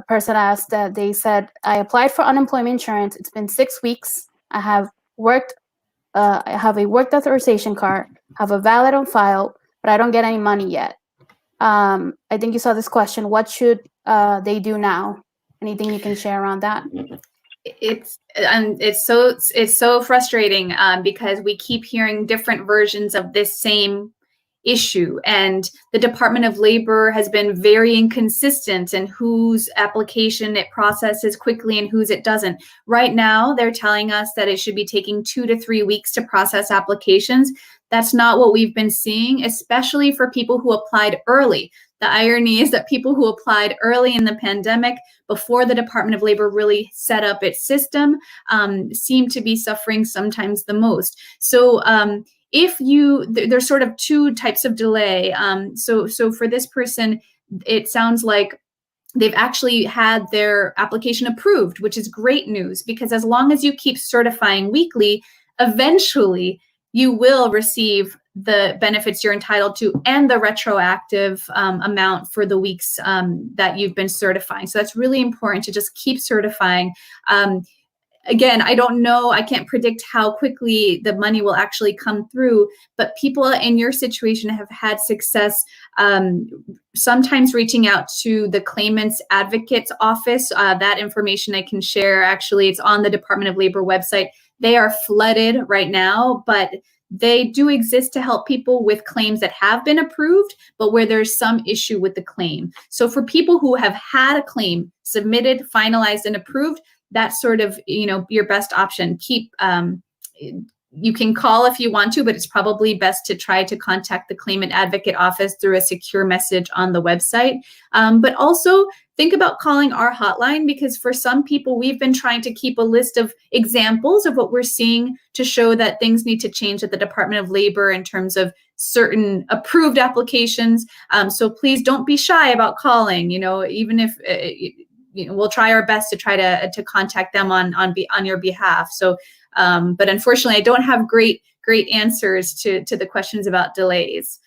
person asked that they said, I applied for unemployment insurance. It's been 6 weeks. I have a work authorization card, have a valid on file, but I don't get any money yet. I think you saw this question. What should they do now? Anything you can share around that? It's so frustrating because we keep hearing different versions of this same issue, and the Department of Labor has been very inconsistent in whose application it processes quickly and whose it doesn't. Right now, they're telling us that it should be taking 2 to 3 weeks to process applications. That's not what we've been seeing, especially for people who applied early. The irony is that people who applied early in the pandemic, before the Department of Labor really set up its system, seem to be suffering sometimes the most. So there's sort of 2 types of delay. So for this person, it sounds like they've actually had their application approved, which is great news, because as long as you keep certifying weekly, eventually you will receive the benefits you're entitled to and the retroactive amount for the weeks that you've been certifying. So that's really important to just keep certifying. Again, I don't know, I can't predict how quickly the money will actually come through, but people in your situation have had success sometimes reaching out to the claimant's advocate's office. That information I can share. Actually, it's on the Department of Labor website. They are flooded right now, but they do exist to help people with claims that have been approved, but where there's some issue with the claim. So for people who have had a claim submitted, finalized, and approved, that's sort of, your best option. You can call if you want to, but it's probably best to try to contact the claimant advocate office through a secure message on the website. But also think about calling our hotline, because for some people, we've been trying to keep a list of examples of what we're seeing to show that things need to change at the Department of Labor in terms of certain approved applications. So please don't be shy about calling, even if we'll try our best to try to contact them on your behalf. So, but unfortunately, I don't have great answers to the questions about delays.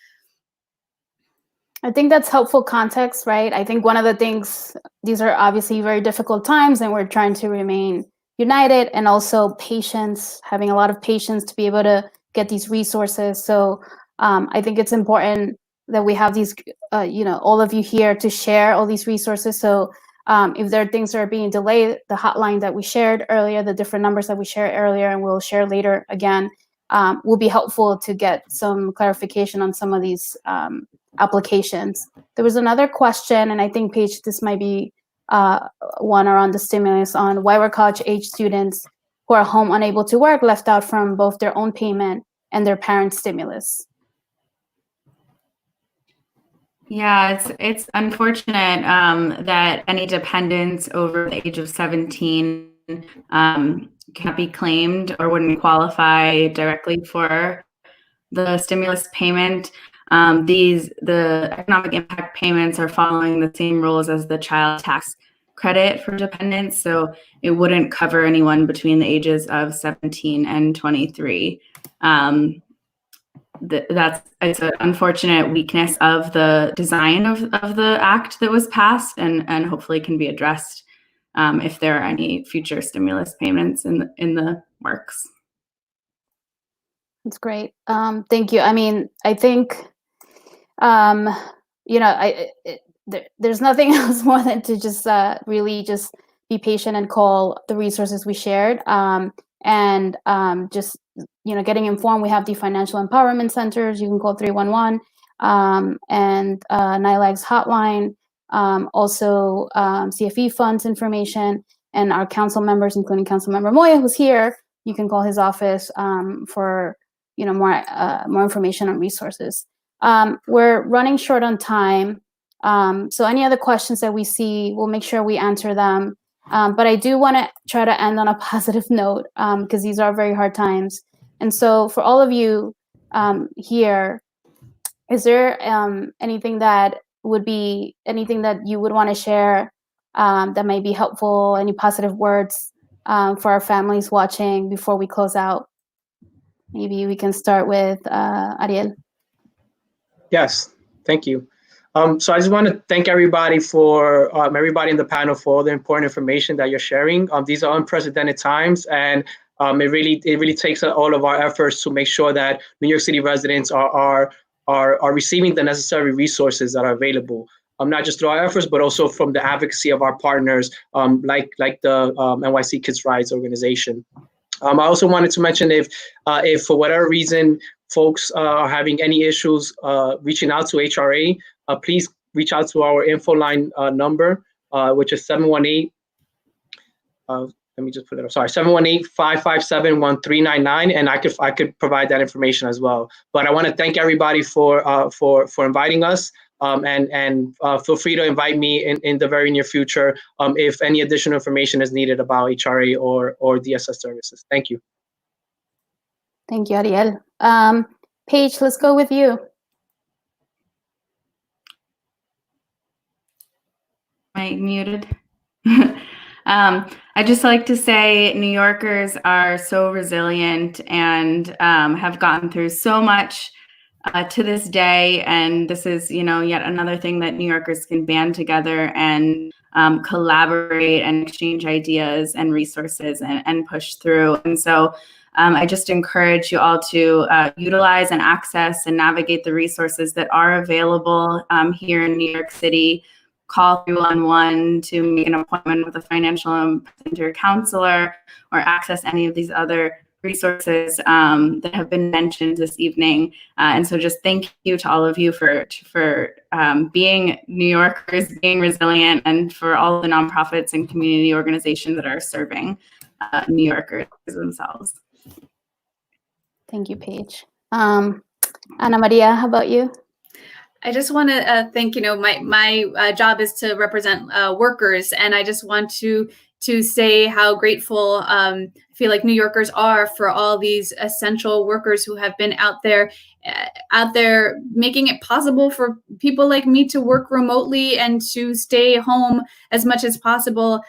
I think that's helpful context, right? I think one of the things, these are obviously very difficult times, and we're trying to remain united, and also patience, having a lot of patience to be able to get these resources. So I think it's important that we have these, all of you here to share all these resources. So if there are things that are being delayed, the hotline that we shared earlier, the different numbers that we shared earlier, and we'll share later again, will be helpful to get some clarification on some of these applications. There was another question, and I think, Paige, this might be one around the stimulus, on why were college-age students who are home unable to work left out from both their own payment and their parents' stimulus. Yeah, it's unfortunate that any dependents over the age of 17 cannot be claimed or wouldn't qualify directly for the stimulus payment. The economic impact payments are following the same rules as the child tax credit for dependents, so it wouldn't cover anyone between the ages of 17 and 23. It's an unfortunate weakness of the design of the act that was passed, and hopefully can be addressed if there are any future stimulus payments in the works. That's great. Thank you. I mean, I think, there's nothing else more than to just really just be patient and call the resources we shared. And just, getting informed. We have the financial empowerment centers. You can call 311 and NILAG's hotline. Also, CFE funds information, and our council members, including Council Member Moya, who's here. You can call his office for more information on resources. We're running short on time, so any other questions that we see, we'll make sure we answer them. But I do want to try to end on a positive note, because these are very hard times. And so for all of you here, is there anything that you would want to share that may be helpful? Any positive words for our families watching before we close out? Maybe we can start with Ariel. Yes, thank you. So I just want to thank everybody in the panel for all the important information that you're sharing. These are unprecedented times, and it really takes all of our efforts to make sure that New York City residents are receiving the necessary resources that are available. Not just through our efforts, but also from the advocacy of our partners, like the NYC Kids Rights Organization. I also wanted to mention if for whatever reason folks are having any issues reaching out to HRA, please reach out to our info line number, which is 718. Let me just put it up. Sorry, 718-557-1399, and I could provide that information as well. But I want to thank everybody for inviting us, and feel free to invite me in the very near future if any additional information is needed about HRA or DSS services. Thank you. Thank you, Ariel. Paige, let's go with you. Am I muted? I just like to say New Yorkers are so resilient and have gotten through so much to this day. And this is, yet another thing that New Yorkers can band together and collaborate and exchange ideas and resources and push through. And so I just encourage you all to utilize and access and navigate the resources that are available here in New York City. Call 311 to make an appointment with a financial center counselor, or access any of these other resources that have been mentioned this evening. And so just thank you to all of you for being New Yorkers, being resilient, and for all the nonprofits and community organizations that are serving New Yorkers themselves. Thank you, Paige. Ana Maria, how about you? I just want to thank, my job is to represent workers, and I just want to say how grateful I feel like New Yorkers are for all these essential workers who have been out there making it possible for people like me to work remotely and to stay home as much as possible.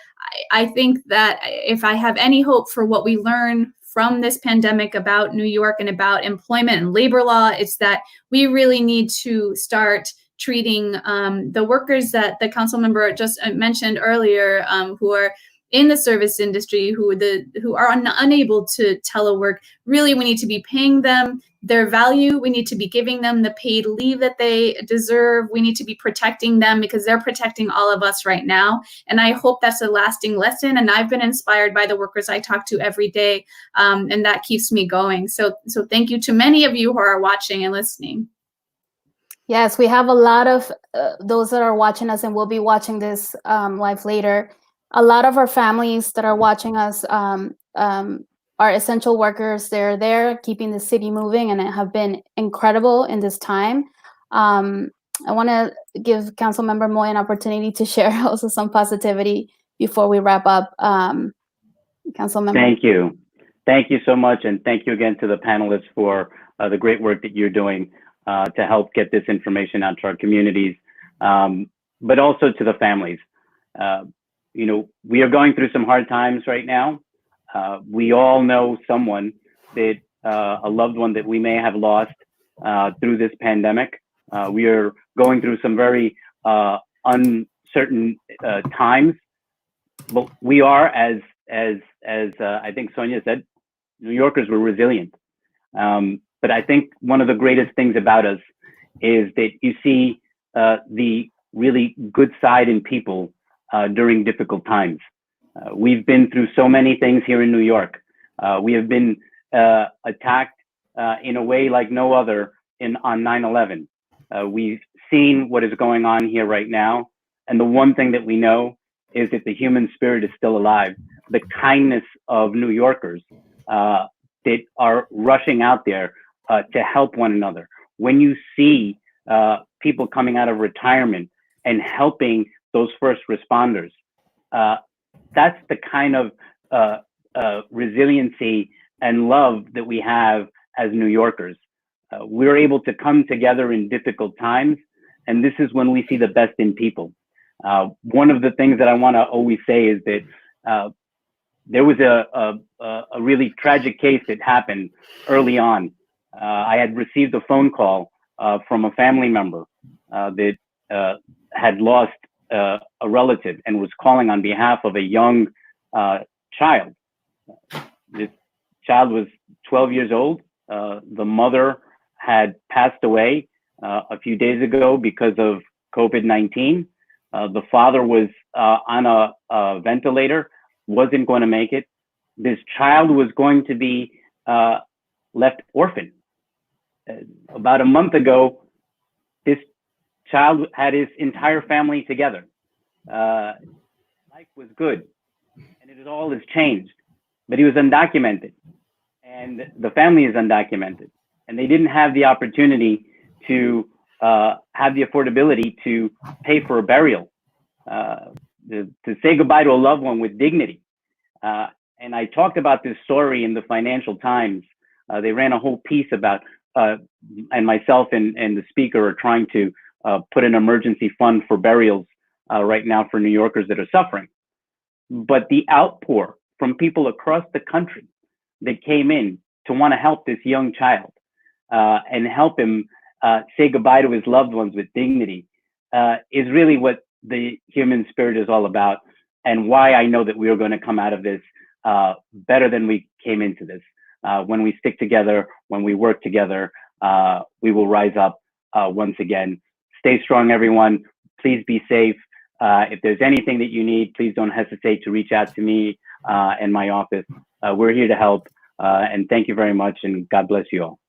I think that if I have any hope for what we learn from this pandemic about New York and about employment and labor law, it's that we really need to start treating the workers that the council member just mentioned earlier, who are in the service industry, who are unable to telework. Really, we need to be paying them their value. We need to be giving them the paid leave that they deserve. We need to be protecting them because they're protecting all of us right now. And I hope that's a lasting lesson. And I've been inspired by the workers I talk to every day, and that keeps me going. So thank you to many of you who are watching and listening. Yes, we have a lot of those that are watching us and will be watching this live later. A lot of our families that are watching us are essential workers. They're there keeping the city moving and have been incredible in this time. I want to give Councilmember Moy an opportunity to share also some positivity before we wrap up. Councilmember. Thank you. Thank you so much. And thank you again to the panelists for the great work that you're doing to help get this information out to our communities, but also to the families. You know, we are going through some hard times right now. We all know someone that a loved one that we may have lost through this pandemic. We are going through some very uncertain times, but we are, as I think Sonia said, New Yorkers were resilient. But I think one of the greatest things about us is that you see the really good side in people during difficult times. We've been through so many things here in New York. We have been attacked in a way like no other on 9/11. We've seen what is going on here right now. And the one thing that we know is that the human spirit is still alive. The kindness of New Yorkers that are rushing out there to help one another. When you see people coming out of retirement and helping those first responders, that's the kind of resiliency and love that we have as New Yorkers. We're able to come together in difficult times, and this is when we see the best in people. One of the things that I want to always say is that there was a really tragic case that happened early on. I had received a phone call from a family member that had lost a relative and was calling on behalf of a young child. This child was 12 years old. The mother had passed away a few days ago because of COVID-19. The father was on a ventilator, wasn't going to make it. This child was going to be left orphaned. About a month ago, this child had his entire family together. Life was good, and it all has changed. But he was undocumented, and the family is undocumented, and they didn't have the opportunity to have the affordability to pay for a burial, to say goodbye to a loved one with dignity. And I talked about this story in the Financial Times. They ran a whole piece about, and myself and the speaker are trying to put an emergency fund for burials right now for New Yorkers that are suffering. But the outpour from people across the country that came in to want to help this young child and help him say goodbye to his loved ones with dignity is really what the human spirit is all about, and why I know that we are going to come out of this better than we came into this. When we stick together, when we work together, we will rise up once again. Stay strong, everyone. Please be safe. If there's anything that you need, please don't hesitate to reach out to me and my office. We're here to help. And thank you very much, and God bless you all.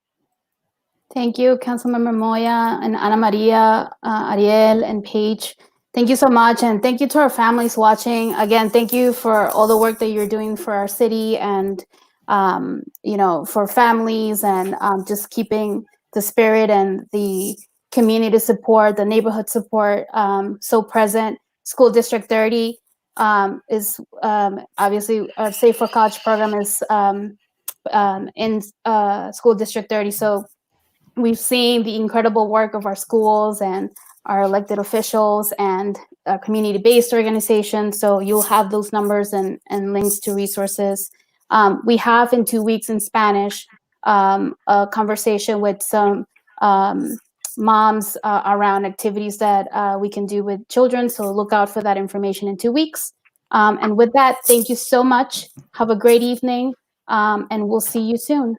Thank you, Councilmember Moya and Ana Maria, Ariel, and Paige. Thank you so much, and thank you to our families watching. Again, thank you for all the work that you're doing for our city and you know, for families, and just keeping the spirit and the community support, the neighborhood support so present. School District 30 is obviously our Safe for College program is in School District 30. So we've seen the incredible work of our schools and our elected officials and community-based organizations. So you'll have those numbers and links to resources. We have in 2 weeks in Spanish a conversation with some moms around activities that we can do with children. So look out for that information in 2 weeks. And with that, thank you so much. Have a great evening, and we'll see you soon.